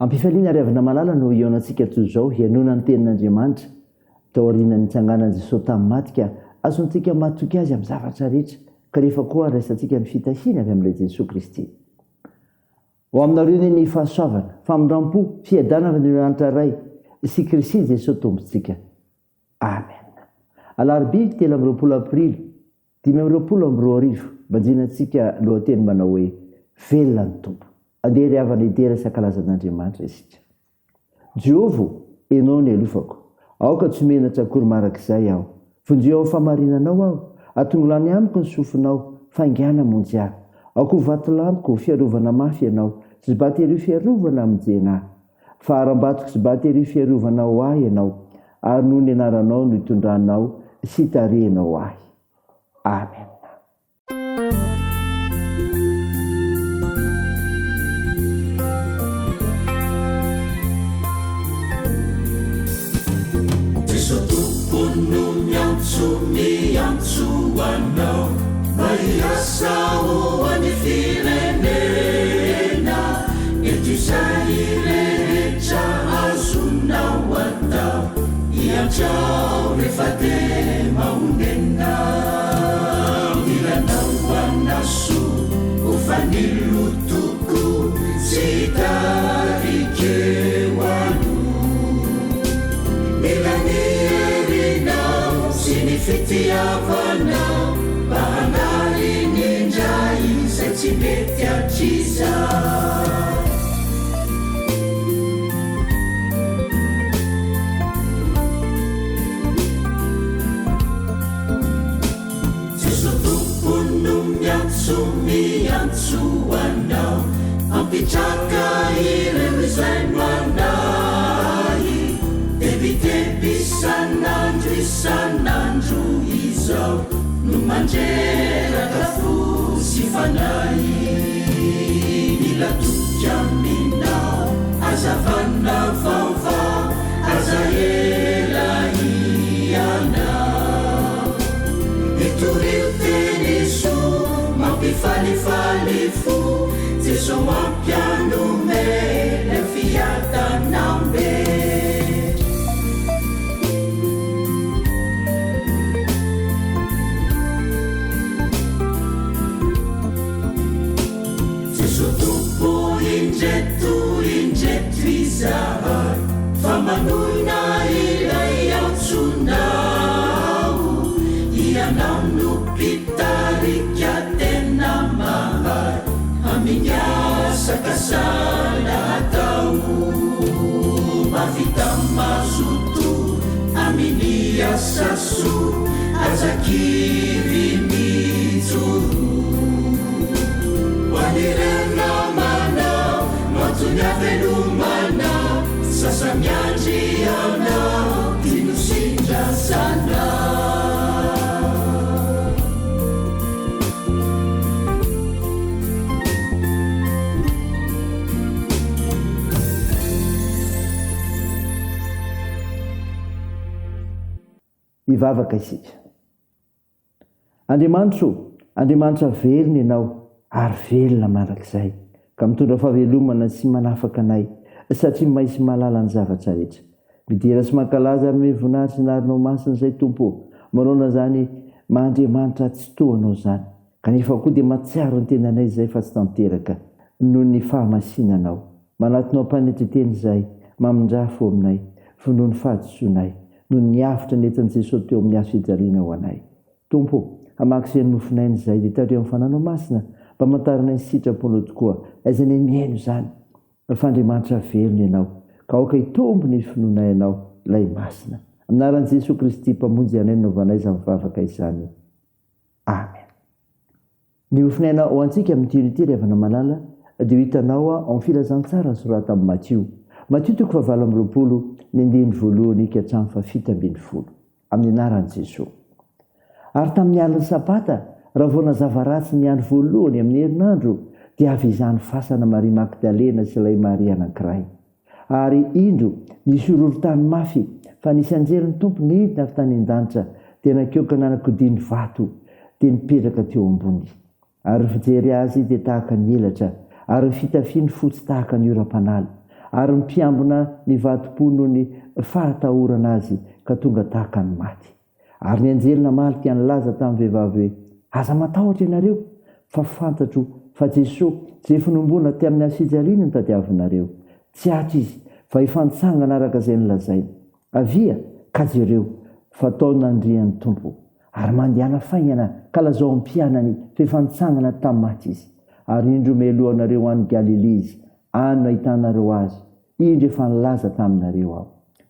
ampifaliana riavana malala no ionantsika toy izao hianona ny tenin'Andriamanitra tao aorian'ny tsanganan'i Jesosy tamin'ny maty azontsika matoky azy amin'ny zavatra rehetra ka rehefa koa resantsika ny fitahina avy amin'ilay Jesosy Kristy. Ho aminareo ny fahasoavana, famindrampo, fiadanana ny Andriamanitra ray sy Kristy Jesosy tompontsika. Amen. Alarobia 7 aprily 2024 banjinantsika lohateny manao hoe velona ny tompo. Andeha ry havana idera sakalazan'Andriamanitra isika. Jehovah, enao ny alofako. Aoka tsy menatra akory marak'izay aho. Vonjeo ao famarinanao aho. Atongolany amiko ny sofinao, faingana monjy aho. Aoko vatolamiko fiarovana mafy ianao, sy batery fiarovana aminjena. Fa aram-batoko sy batery fiarovana ho ahy ianao, ary noho ny anaranao no hitondranao sy tarehinao ahy. Amen. Miantso anao maiasao any firenena etizay rehetra azonao atao iantrao rehefa te maonena ilanao anaso ho fanilotoko sy tarikeo ano milanierinao sy ny fitiavanao bahanary nindray izay tsy mety atriza miantso anao ampitraka ireo izay manahy debiteby isan'andro izao no mandreraka fo sy fanahy mila toky aminao azavana vaovao aza elaianao itorio teny so mampifalifaly fo Jeso mampianome le fiadanambe Jeso tompo indreto izahay fa manona ilay antsonao ianao no pitarika tena mahay aminyasakasala atao mavita mazoto aminy asaso azakiry mijoro wanirena manao matony avelomanao sasamiandry anao tinosindrazanao ivavaka isika. Andriamanitra velona ianao ary velona mandrakizay ka mitondra fahavelomana sy manafaka anay satria maisy malala ny zavatra rehetra. Midera sy mankalaza amin'ny voninahitra narinao masina izay tompo manona zany mahandriamanitra tsy tohanao zany kanefa koa dia matsiaro ny tenanay izay fa tsy tanteraka noho ny fahamasinanao manatinao ampanetreteny izay mamindra fo aminay noho ny fahadisoanay noho ny avitra nentin'i Jesosy teo amin'ny hazo fijaliana ho anay. Tompo, hamaky izay nofinainy izay dia tareo amin'ny fananao masina mba mantarina ny sitraponao tokoa izay ny mihaino izany fa Andriamanitra velona ianao ka aoka hitombo ny finoana ianao lay masina aminaran'i Jesosy Kristy mpamonjy anay novanay izany mivavaka izany. Amen. Ny ofinaina ho antsika amin'ny tioritety avana malala dia hitanao amin'ny filazantsara ny sorata amin'ny Matthieu 7:20 ny andiny voalohany ka hatramin'ny 7:10 amin'ny anaran'i Jesosy. Ary tamin'ny alina sabata raha vao nazava ratsy ny andro voalohany amin'ny herinandro dia avy izany fasana Maria Magdalena sy ilay Maria anankiray. Ary indro nisy horohorontany mafy fa nisy anjery ny tompo nidina avy tany an-danitra dia nankeo nanakodiany vato dia nipetraka teo ambony. Ary fijery azy dia tahaka ny elatra ary fitafiany fotsy tahaka ny oram-panaly ary mpiambina ny vatom-po noho ny fahatahorana azy ka tonga tahaka ny maty. Ary ny anjely namalika nylaza tamin'ny vehivavy hoe aza matahotra ianareo fa fantatro fa Jesosy izay finomboana ty amin'ny asijaliana no tadiavinareo. Tsy atra izy fa hifantsangana araka izay nolazaina. Avia ka jereo fa tao nandrian'ny tompo ary mandehana faingana ka lazao ampianany fa hifantsangana tamin'ny maty izy. Ary indro melohanareo any Galilea izy any no ahitanareo azy, indro efa nilaza taminareo aho.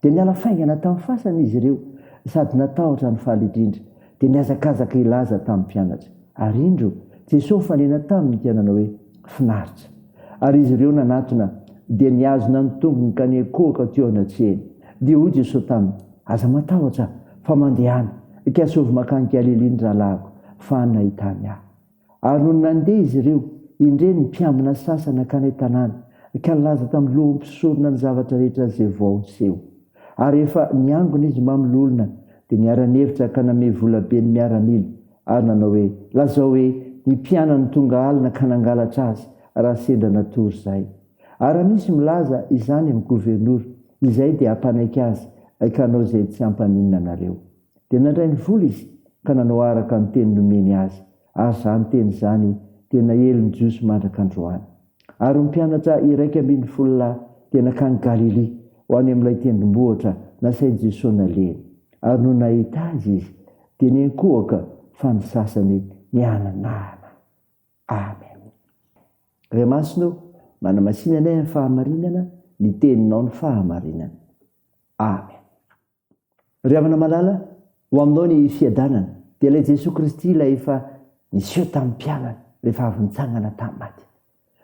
Dia niala faingana tamin'ny fasana izy ireo sady natahotra ny faly indrindra dia niazakazaka ilaza tamin'ny mpianatra. Ary indro Jesosy fanena tamin'ny mpianana hoe finaritra. Ary izy ireo nanatona dia niazona ny tongony ka niekohaka teo anatrehany. Dia hoy Jesosy taminy, aza matahotra fa mandehana ka sovy makany Galilea ny rahalahiko fa any nahitany ahy. Ary noho nandeha izy ireo indreny ny mpiambina sasana ka ny tanàna ka nilaza tamin'ny loha mpisorona ny zavatra rehetra izay vao seho. Ary efa niangona izy mamololona dia niara-nevitra ka name volabe ny miaramila ary nanao hoe lazao hoe ny mpianany tonga alina ka nangalatra azy raha sendra natory izay. Ary misy milaza izany amin'ny gouvernoura izay dia hampanaiky azy ka anao izay tsy hampaninona anareo. Dia nandray ny vola izy ka nanao araka ny teny nomeny azy. Ary izany teny izany dia nahely ny jiosy mandraka androany. Ary mpianatra iraika ambin'ny folo lahy dia nakany Galilea ho any amin'ilay tendrombohitra nasain'i Jesosy naleny. Ary no nahita azy izy dia niankohaka fa ny sasany niananahana. Amen. Ray masino, manamasinanay amin'ny fahamarinana, ny teninao ny fahamarinana. Amen. Ry havana malala, ho aminao ny fiadanana dia ilay Jesosy Kristy ilay efa niseho tamin'ny mpianany rehefa avy nitsangana tamin'ny maty.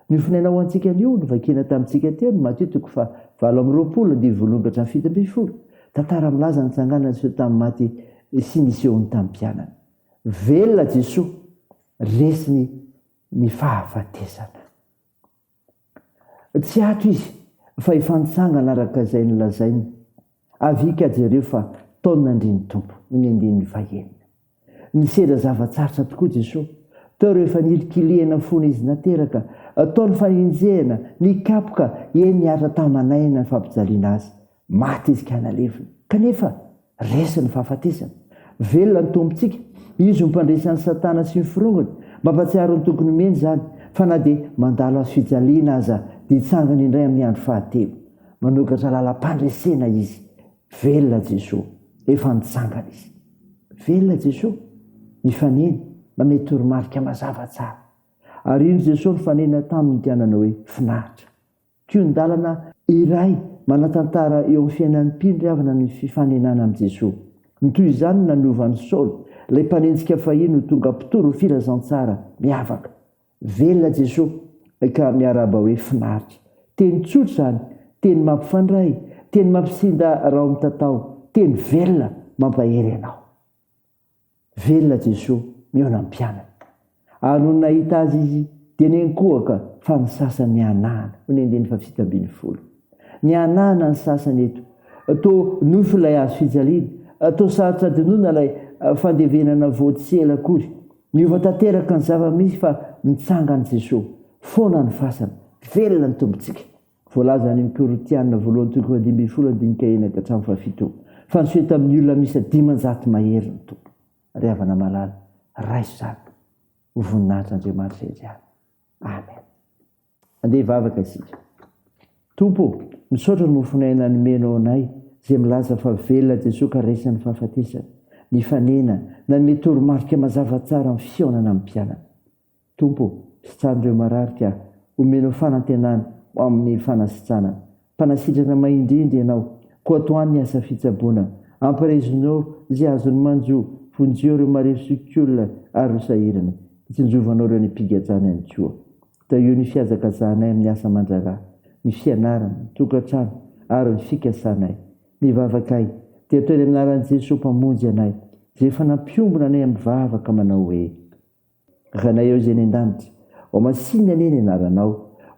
Ny finainao antsika anio no vakina tamintsika teo no Matteo 20:7-10. Tantara milaza nitsangana niseho tamin'ny maty sy nisehony tamin'ny mpianany. Velona Jesosy resiny ny fahafatesana. Tsy ato izy fa hifantsangana araka izay nolazainy. Avika jereo fa tao nandriany tompo ny andininy vahenina. Niseda zavatsarotra tokoa Jesosy. Tao rehefa nilikilihana fona izy nateraka, tao ny faninjehana, nikapoka, eny niaritra tamanaina ny fampijaliana azy. Maty izy ka nalevina. Kanefa resy ny fahafatesana. Velona ny tompontsika, izy mipandresan'ny Satana sy ny firongony, mampatsiaro ny tokony meny izany, fa na dia mandalo azy fijaliana aza dia hitsangana indray amin'ny andro fahatelo. Manokatra lalam-pandresena izy. Velona Jesosy, efa nitsangana izy. Velona Jesosy, nifanena, manome toromarika mazava tsara. Ary ino Jesosy nifanena tamin'ny mpianana hoe finaritra. Kion-dalana iray manatantara eo amin'ny fiainan'ny mpino avana ny fifanenana amin'ny Jesosy. Toy izany nanovan'ny Saoly, ilay mpanenjika fahiny ho tonga mpitoro filazantsara miavaka. Velona Jesosy ka miaraba hoe finaritra. Teny tsotra izany, teny mampifandray, teny mampisinda raha mitatao, teny velona mampahery anao. Velona Jesosy miona amin'ny mpianany. Ary no nahita azy izy dia niankohaka fa ny sasany nianahana. Ny 7:10. Nianahana ny sasany eto. Atao nofo ilay azo fijaliana. Atao sarotra dinoina ilay fandevenana voatsela akory. Niova tanteraka ny zava-misy fa nitsangana Jesosy. Foana ny fasana. Velona ny tompontsika. Voalaza ny Korinthiana 1:5-7. Fa niseho tamin'ny olona misy 500 mahery ny tompo. Ry havana malala, raiso zany. Ho voninahitra Andriamanitra izay. Amen. Andeha hivavaka isika. Tompo, misaotra ny mofinaina nomenao anay izay milaza fa velona Jesosy ka resany fahafatesana. Ny fanena na ny toromarika mazava tsara amin'ny fihaonana amin'ny mpianana. Tompo, sitran'ireo mararika omenao fanantenana ho amin'ny fanasitrana. Mpanasitrana mahindrindry ianao, ko atoany ny asa fitsaboana. Ampirezinao izay azony manjo, vonjeo ireo maresokiolona ary ho sahirana. Itsinjovanao ireo ny mpigadrany any koa. Da eo ny fiazakazanay amin'ny asa mandrara, ny fianarana, ny tokantrano ary ny fikasanay. Mivavakay, dia toy ny aminaran'i Jesosy mpamonjy anay, izay efa nampiombona anay amin'ny vavaka manao hoe: ranay eo izay ny an-danitra, ho masinina anie ny anaranao,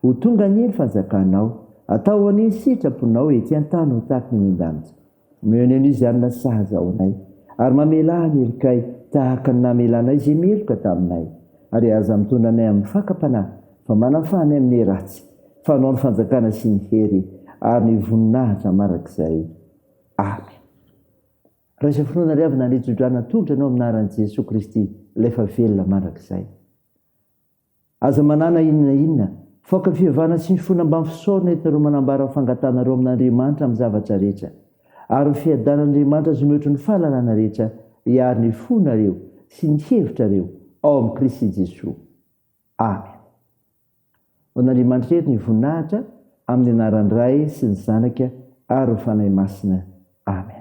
ho tonga anie ny fanjakanao, atao anie ny sitraponao ety an-tany ho tahaka ny an-danitra. Meo ny izy anona sahaza ao anay, ary mamela ny elikay tahaka ny namelanay izay meloka taminay. Ary aza mitondra anay amin'ny fakapanahy, fa manafany amin'ny ratsy, fa anao ny fanjakana sy ny hery ary ny voninahitra marak'izay. Amen. Raha isa finoana ry avy nandritsodrana tongotra anao aminaran'i Jesosy Kristy lefa velona marak'izay. Aza manana inona foka fihevana sy ny fona mba fisaorana etareo manambara ny fangatanareo amin'Andriamanitra amin'ny zavatra rehetra, ary ny fiadan'Andriamanitra sy mihoatry ny fahalalana rehetra hiary ny fonareo sy ny hevitrareo ao amin'ny Kristy Jesosy. Amen. Ho an'Andriamanitra eto ny voninahitra amin'ny anaran'ny Ray sy ny Zanaka ary ny fanahy masina. Amen.